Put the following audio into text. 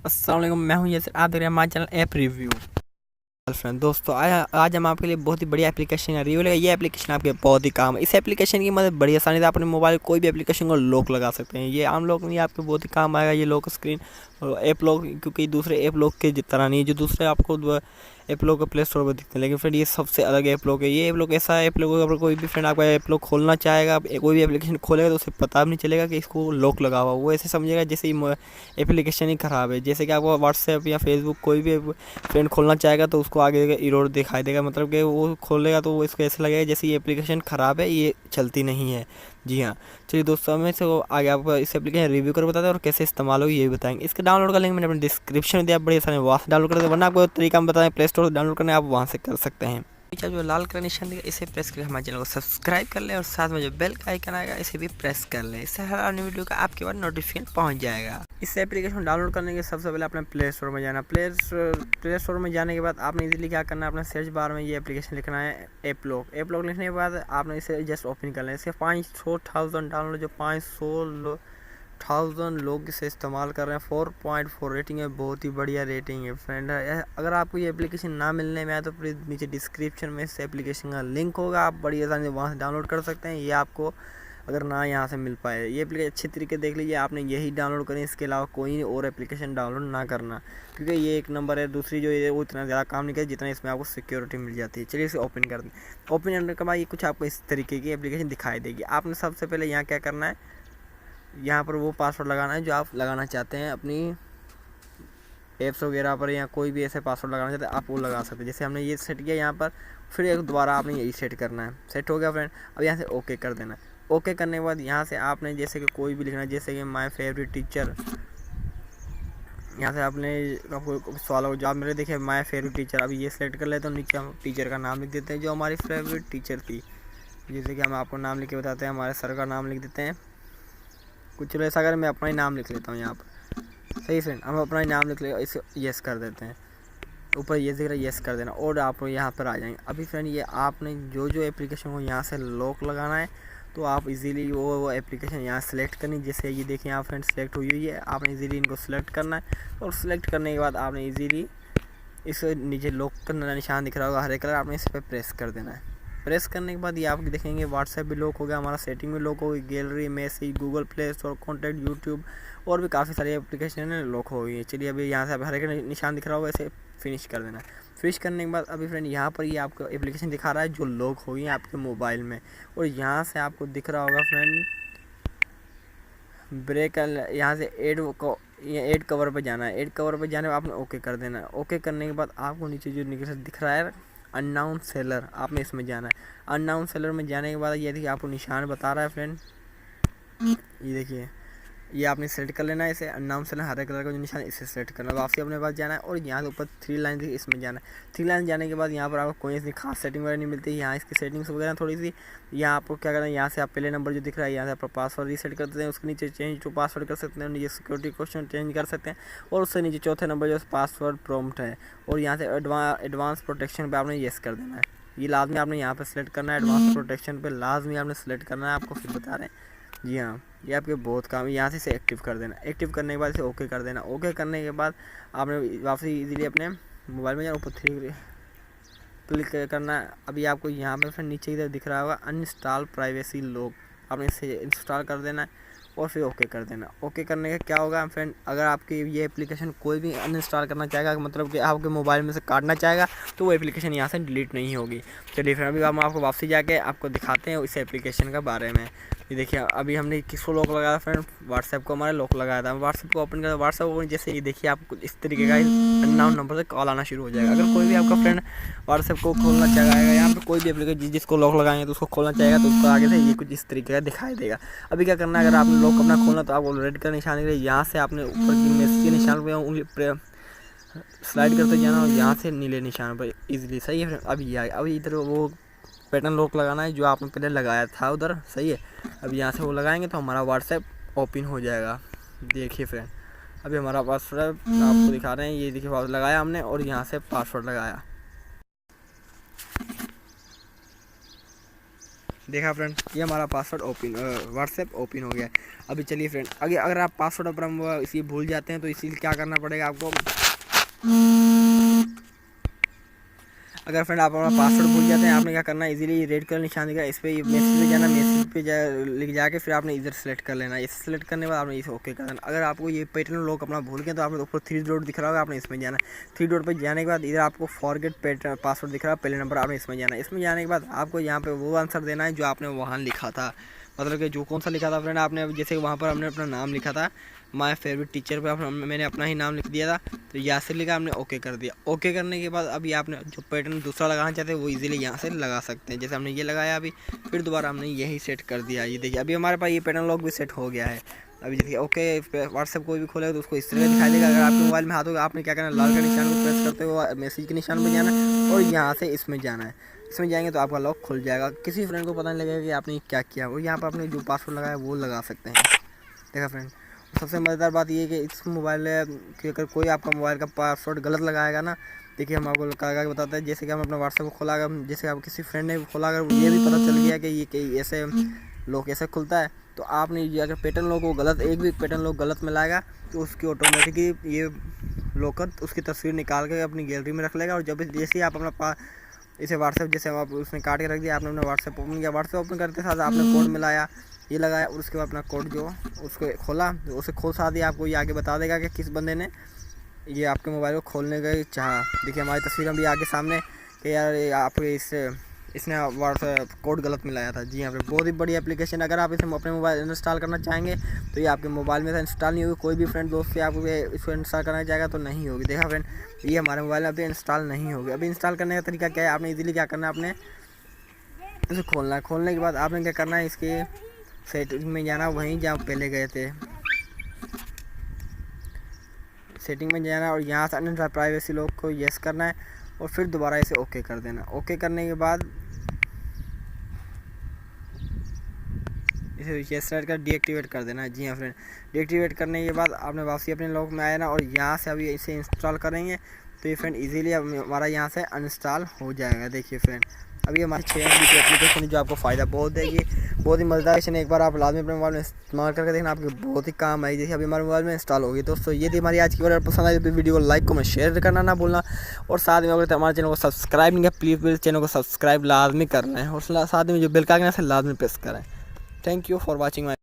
अस्सलाम वालेकुम, मैं हूं यासिर। आप देख रहे हैं हमारा चैनल ऐप रिव्यू। फ्रेंड दोस्तों, आज हम आपके लिए बहुत ही बढ़िया एप्लीकेशन रिव्यू लेगा। ये एप्लीकेशन आपके बहुत ही काम है। इस एप्लीकेशन की मदद बड़ी आसानी से अपने मोबाइल कोई भी एप्लीकेशन को लॉक लगा सकते हैं। ये आम लॉक नहीं, आपके बहुत ही काम आएगा ये लॉक स्क्रीन ऐप लॉक, क्योंकि दूसरे ऐप लॉक के तरह नहीं है जो दूसरे आपको ऐप लॉक प्ले स्टोर पर दिखते हैं। लेकिन फ्रेंड ये सबसे अलग ऐप लॉक है। ये ऐप लॉक ऐसा ऐप लॉक है, अगर कोई भी फ्रेंड आपका ऐप लॉक खोलना चाहेगा, कोई भी एप्लीकेशन खोलेगा तो उसे पता भी नहीं चलेगा कि इसको लॉक लगा हुआ। वो ऐसे समझेगा जैसे एप्लीकेशन ही ख़राब है। जैसे कि आपको व्हाट्सएप या फेसबुक कोई भी फ्रेंड खोलना चाहेगा तो उसको आगे एरर दिखाई देगा, मतलब कि वो खोलेगा तो वो इसको ऐसे लगेगा जैसे ये एप्लीकेशन ख़राब है, ये चलती नहीं है। जी हाँ, चलिए दोस्तों, मैं से आगे आपको इस एप्लीकेशन रिव्यू कर बताते हैं और कैसे इस्तेमाल हो ये भी बताएंगे। इसके डाउनलोड का लिंक मैंने अपने डिस्क्रिप्शन में दिया, बड़े आसानी वहाँ से डाउनलोड करते, वरना आपको तरीका हम बताएं प्ले स्टोर से डाउनलोड करने, आप वहाँ से कर सकते हैं। जो लाल कलर निशान दिखा इसे प्रेस करके हमारे चैनल को सब्सक्राइब कर लें और साथ में जो बेल का आइकन आएगा इसे भी प्रेस कर लें। इससे हर आने वीडियो का आपके पास नोटिफिकेशन पहुंच जाएगा। इस एप्लीकेशन डाउनलोड करने के सबसे पहले अपने प्ले स्टोर में जाना। प्ले स्टोर में जाने के बाद आपने इजीली क्या करना है, अपने सर्च बार में ये एप्लीकेशन लिखना है ऐप लॉक। ऐप लॉक लिखने के बाद आपने इसे जस्ट ओपन कर लें। इसके 500,000 डाउनलोड, जो 500,000 लोग इसे इस्तेमाल कर रहे हैं। 4.4 रेटिंग है, बहुत ही बढ़िया रेटिंग है फ्रेंड। अगर आपको ये एप्लीकेशन ना मिलने में आए तो प्लीज़ नीचे डिस्क्रिप्शन में इस एप्लीकेशन का लिंक होगा, आप बड़ी आसानी से वहाँ से डाउनलोड कर सकते हैं। ये आपको अगर ना यहाँ से मिल पाए, ये एप्लीकेशन अच्छी तरीके देख लीजिए, आपने यही डाउनलोड करें, इसके अलावा कोई और एप्लीकेशन डाउनलोड ना करना, क्योंकि ये एक नंबर है। दूसरी जो है वो इतना ज़्यादा काम नहीं करे जितना इसमें आपको सिक्योरिटी मिल जाती है। चलिए इसे ओपन कर दें। ओपन करने के बाद ये कुछ आपको इस तरीके की एप्लीकेशन दिखाई देगी। आपने सबसे पहले यहाँ क्या करना है, यहाँ पर वो पासवर्ड लगाना है जो आप लगाना चाहते हैं अपनी ऐप्स वगैरह पर, या कोई भी ऐसे पासवर्ड लगाना चाहते हैं आप वो लगा सकते हैं। जैसे हमने ये सेट किया यहाँ पर, फिर एक दोबारा आपने यही सेट करना है। सेट हो गया फ्रेंड। अब यहाँ से ओके कर देना है। ओके करने के बाद यहाँ से आपने जैसे कि कोई भी लिखना है, जैसे कि माय फेवरेट टीचर। यहाँ से आपने आपको सवाल हो जो आप मेरे देखिए माय फेवरेट टीचर, अभी ये सेलेक्ट कर लेते हैं। नीचे हम टीचर का नाम लिख देते हैं जो हमारी फेवरेट टीचर थी। जैसे कि हम आपको नाम लिख के बताते हैं, हमारे सर का नाम लिख देते हैं कुछ ऐसा। अगर मैं अपना ही नाम लिख लेता हूँ यहाँ पर, सही फ्रेंड, हम अपना ही नाम लिख ले, इसे यस कर देते हैं। ऊपर ये दिख रहा है, यस कर देना और आप यहाँ पर आ जाएंगे। अभी फ्रेंड ये आपने जो एप्लीकेशन को यहाँ से लॉक लगाना है तो आप इजीली वो एप्लीकेशन यहाँ सेलेक्ट करनी। जैसे ये देखें यहाँ फ्रेंड सेलेक्ट हुई है, आपने इजीली इनको सेलेक्ट करना है और सेलेक्ट करने के बाद आपने इजीली इस नीचे लॉक का निशान दिख रहा होगा हरे कलर, आपने इस पर प्रेस कर देना है। प्रेस करने के बाद ये आप देखेंगे व्हाट्सएप भी लॉक हो गया, हमारा सेटिंग भी लॉक हो गई, gallery, message, Google play store, contact, YouTube और भी काफ़ी सारी एप्लीकेशन लॉक हो गई है। चलिए अभी यहाँ से आप हरे का निशान दिख रहा होगा, इसे फिनिश कर देना है। फिनिश करने के बाद अभी फ्रेंड यहाँ पर ये आपको एप्लीकेशन दिखा रहा है जो लॉक हो गई है आपके मोबाइल में, और यहाँ से आपको दिख रहा होगा फ्रेंड ब्रेक, यहाँ से ऐड कवर पर जाना है। ऐड कवर पर जाने पर आपने ओके कर देना है। ओके करने के बाद आपको नीचे जो दिख रहा है अननाउन सेलर, आपने इसमें जाना है। अननाउन सेलर में जाने के बाद ये देखिए आपको निशान बता रहा है फ्रेंड, ये देखिए ये आपने सेलेक्ट कर लेना है। इसे अननाउन सेलर हरे कलर का जो निशान इसे सेलेक्ट करना है। वापसी अपने पास जाना है और यहाँ से ऊपर 3 लाइन थी इसमें जाना है। 3 लाइन जाने के बाद यहाँ पर आपको कोई ऐसी खास सेटिंग वगैरह नहीं मिलती। यहाँ इसकी सेटिंग्स वगैरह थोड़ी सी, यहाँ आपको क्या करना है, यहाँ से आप पहले नंबर जो दिख रहा है यहाँ से आप पासवर्ड रीसेट कर देते हैं, उसके नीचे चेंज टू पासवर्ड कर सकते हैं, नीचे सिक्योरिटी क्वेश्चन चेंज कर सकते हैं, और उससे नीचे चौथे नंबर जो पासवर्ड प्रॉम्प्ट है, और यहाँ से एडवांस प्रोटेक्शन पर आपने येस कर देना है। ये लाजमी आपने यहाँ पर सेलेक्ट करना है। एडवांस प्रोटेक्शन पे लाजमी आपने सेलेक्ट करना है, आपको फिर बता रहे हैं। जी हाँ, ये आपके बहुत काम है। यहाँ से इसे एक्टिव कर देना। एक्टिव करने के बाद इसे ओके कर देना। ओके करने के बाद आपने वापसी इजीली अपने मोबाइल में जाना, ऊपर 3 क्लिक करना है। अभी आपको यहाँ पे फिर नीचे की तरफ दिख रहा होगा अनइंस्टॉल प्राइवेसी लॉक, आपने इसे इंस्टॉल कर देना है और फिर ओके कर देना। ओके करने का क्या होगा फ्रेंड, अगर आपकी ये एप्लीकेशन कोई भी अनइंस्टॉल करना चाहेगा, मतलब कि आपके मोबाइल में से काटना चाहेगा, तो वो एप्लीकेशन यहाँ से डिलीट नहीं होगी। चलिए फिर अभी हम आपको वापसी जाके आपको दिखाते हैं इस एप्लीकेशन के बारे में। ये देखिए अभी हमने किसको लॉक लगाया फ्रेंड, व्हाट्सएप को हमारे लॉक लगाया था। व्हाट्सएप को ओपन कर, व्हाट्सएप ओपन जैसे ये देखिए आपको इस तरीके का अननोन नंबर से कॉल आना शुरू हो जाएगा। अगर कोई भी आपका फ्रेंड व्हाट्सएप को खोलना चाहेगा, यहाँ पर कोई भी एप्लीकेशन जिसको लॉक लगाएंगे तो उसको खोलना चाहेगा तो उसको आगे से ये कुछ इस तरीके का दिखाई देगा। अभी क्या करना है, अगर आपने लॉक अपना खोलना तो आपको रेड का निशान दिख रहा है, यहाँ से आपने ऊपर की मैसेज के निशान पर उंगली स्लाइड करते जाना और यहाँ से नीले निशान पर इजीली, सही है फ्रेंड। अभी इधर वो पैटर्न लॉक लगाना है जो आपने पहले लगाया था उधर, सही है। अब यहाँ से वो लगाएंगे तो हमारा व्हाट्सएप ओपन हो जाएगा। देखिए फ्रेंड अभी हमारा पासवर्ड आपको दिखा रहे हैं, ये देखिए पासवर्ड लगाया हमने और यहाँ से पासवर्ड लगाया। देखा फ्रेंड, ये हमारा पासवर्ड ओपन, व्हाट्सएप ओपन हो गया है। अभी चलिए फ्रेंड, अगर आप पासवर्ड अपना इसी भूल जाते हैं तो इसीलिए क्या करना पड़ेगा आपको। अगर फ्रेंड आप अपना पासवर्ड भूल जाते हैं, आपने क्या करना है, इजीली रेड कलर निशान दिखा इस पर मैसेज पे जाना, मैसेज पे लिख जाके फिर आपने इधर सेलेक्ट कर लेना। इसे सेलेक्ट करने के बाद आपने इसे ओके कर देना। अगर आपको ये पैटर्न लॉक अपना भूल गए तो आपने ऊपर 3 डॉट दिख रहा होगा, आपने इसमें जाना है। 3 डॉट पर जाने के बाद इधर आपको फॉरगेट पैटर्न पासवर्ड दिख रहा है, पहले नंबर, आपने इसमें जाना है। इसमें जाने के बाद आपको यहाँ पर वो आंसर देना है जो आपने वहाँ लिखा था, मतलब कि जो कौन सा लिखा था फ्रेंड आपने, जैसे वहाँ पर हमने अपना नाम लिखा था माय फेवरेट टीचर पे, मैंने अपना ही नाम लिख दिया था, तो यहाँ से लिखा, हमने ओके कर दिया। ओके करने के बाद अभी आपने जो पैटर्न दूसरा लगाना चाहते हैं वो इजीली यहाँ से लगा सकते हैं। जैसे हमने ये लगाया अभी, फिर दोबारा हमने यही सेट कर दिया। ये देखिए अभी हमारे पास ये पैटर्न लॉक भी सेट हो गया है। अभी देखिए ओके, व्हाट्सएप कोई भी खोलेगा तो उसको इस तरह दिखाई देगा। अगर आपके मोबाइल में हाथ होगा, आपने क्या करना है, लाल का निशान को प्रेस करते हुए मैसेज के निशान पर जाना है और यहाँ से इसमें जाना है। इसमें जाएंगे तो आपका लॉक खुल जाएगा, किसी फ्रेंड को पता नहीं लगेगा कि आपने क्या किया। वो यहाँ पर आपने जो पासवर्ड लगाया वो लगा सकते हैं। देखा फ्रेंड, सबसे मज़ेदार बात ये है कि इस मोबाइल के अगर कोई आपका मोबाइल का पासवर्ड गलत लगाएगा ना, देखिए हम आपको लगा के बताते हैं। जैसे कि हम अपना व्हाट्सएप को खोला, जैसे आप किसी फ्रेंड ने खोला, अगर ये भी पता चल गया कि ये ऐसे लॉक ऐसे खुलता है, तो आपने ये अगर पैटर्न लॉक को गलत, एक भी पैटर्न लॉक गलत में लाएगा तो उसकी ऑटोमेटिकली ये लॉकर उसकी तस्वीर निकाल के अपनी गैलरी में रख लेगा। और जब जैसे ही आप अपना इसे व्हाट्सएप, जैसे आप उसने काट के रख दिया, आपने अपना व्हाट्सएप ओपन किया, व्हाट्सएप ओपन करते साथ आपने कोड मिलाया, ये लगाया, और उसके बाद अपना कोड जो उसको खोला, उसे खोल साथ ही आपको ये आगे बता देगा कि किस बंदे ने ये आपके मोबाइल को खोलने का चाहा। देखिए हमारी तस्वीर भी आगे सामने कि यार आपके इसने व्हाट्सएप कोड गलत मिलाया था। जी हाँ फ्रेंड, बहुत ही बड़ी एप्लीकेशन। अगर आप इसे अपने मोबाइल इंस्टॉल करना चाहेंगे तो ये आपके मोबाइल में इंस्टॉल नहीं होगी। कोई भी फ्रेंड दोस्त से आपको इसको इंस्टॉल करना चाहेगा तो नहीं होगी। देखा फ्रेंड, ये हमारे मोबाइल में अभी इंस्टॉल नहीं होगी। अभी इंस्टॉल करने का तरीका क्या है, आपने इजीली क्या करना है, आपने इसे खोलना है। खोलने के बाद आपने क्या करना है, इसके सेटिंग में जाना, वहीं जहाँ पहले गए थे सेटिंग में जाना, और यहाँ से अनइंस्टॉल प्राइवेसी लॉक को यस करना है और फिर दोबारा इसे ओके कर देना। ओके करने के बाद इसे यस कर डीएक्टिवेट कर देना है। जी हाँ फ्रेंड, डीएक्टिवेट करने के बाद आपने वापसी अपने लॉक में आया ना, और यहाँ से अभी इसे इंस्टॉल करेंगे तो ये फ्रेंड इजीली हमारा यहाँ से अनइंस्टॉल हो जाएगा। देखिए फ्रेंड, अभी हमारी 6 MB की एप्लीकेशन है जो आपको फ़ायदा बहुत देगी, बहुत ही मज़ेदार है। एक बार आप लाजमी अपने मोबाइल में इस्तेमाल करके देखना, आपके बहुत ही काम आएगी। देखिए अभी हमारे मोबाइल में इंस्टॉल होगी। दोस्तों ये थी हमारी आज की वीडियो, पसंद आई तो वीडियो को लाइक कमेंट शेयर करना ना भूलना, और साथ में अगर हमारे चैनल को सब्सक्राइब नहीं किया प्लीज़ चैनल को सब्सक्राइब लाजमी करना है, और साथ में जो बेल का आइकन है लाजमी प्रेस करें। Thank you for watching my